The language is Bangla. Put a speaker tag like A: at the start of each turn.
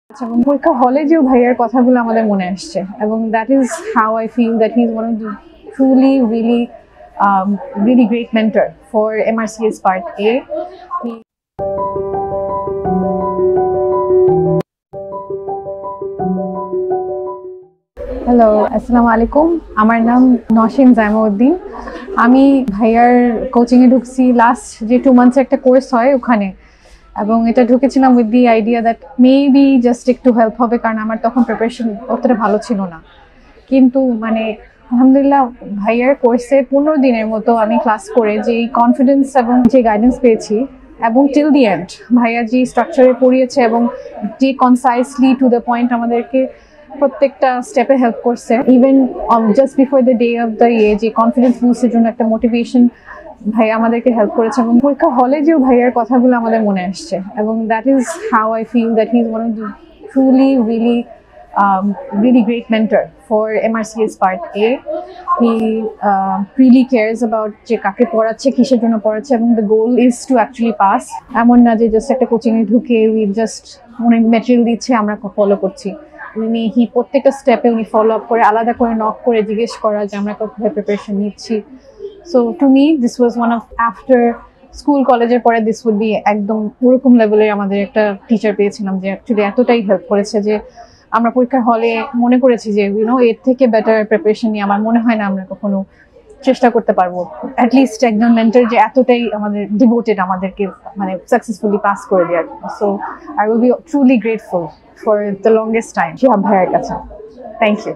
A: এবং পরীক্ষা হলে যে ভাইয়ার কথাগুলো আমাদের মনে আসছে এবং that is how I feel that he is one of the truly really great mentor for MRCS Part A. Hello, আসসালামু আলাইকুম। আমার নাম নওশিন জাইমউদ্দিন। আমি ভাইয়ার কোচিংয়ে ঢুকছি লাস্ট যে 2 months একটা কোর্স হয় ওখানে, এবং এটা ঢুকেছিলাম with the idea that maybe just একটু হেল্প হবে, কারণ আমার তখন প্রিপারেশন অতটা ভালো ছিল না। কিন্তু আলহামদুলিল্লাহ ভাইয়ার কোর্সে 15 দিনের মতো আমি ক্লাস করে যে কনফিডেন্স এবং যে গাইডেন্স পেয়েছি, এবং টিল দি এন্ড ভাইয়া যে স্ট্রাকচারে পড়িয়েছে এবং যে কনসাইসলি টু দ্য পয়েন্ট আমাদেরকে প্রত্যেকটা স্টেপে হেল্প করছে। Even just before the day of the যে কনফিডেন্স বুস্টের জন্য একটা মোটিভেশন ভাইয়া আমাদেরকে হেল্প করেছে, এবং পরীক্ষা হলে যে ভাইয়ার কথাগুলো আমাদের মনে আসছে, এবং that is how I feel that he is one of the truly really great mentor for MRCS Part A. He really cares about যে কাকে পড়াচ্ছে, কিসের জন্য পড়াচ্ছে, এবং the goal is to actually pass. এমন না যে জাস্ট একটা কোচিংয়ে ঢুকে উই জাস্ট অনেক ম্যাটেরিয়াল দিচ্ছে আমরা ফলো করছি। উনি প্রত্যেকটা স্টেপে উনি ফলো আপ করে, আলাদা করে নক করে জিজ্ঞেস করা যে আমরা কোথায় প্রিপারেশন নিচ্ছি। So to me this was one of, after school কলেজের পরে দিস উড বি একদম ওরকম লেভেলের আমাদের একটা টিচার পেয়েছিলাম যে অ্যাকচুয়ালি এতটাই হেল্প করেছে যে আমরা পরীক্ষার হলে মনে করেছি যে এর থেকে বেটার প্রিপারেশন নিয়ে আমার মনে হয় না আমরা কখনো চেষ্টা করতে পারবো। অ্যাটলিস্ট একজন মেন্টর যে এতটাই আমাদের ডিভোটেড আমাদেরকে সাকসেসফুলি পাস করে দেওয়ার। So I will be truly grateful for the longest time Shihab ভাইয়ের কাছে। Thank you.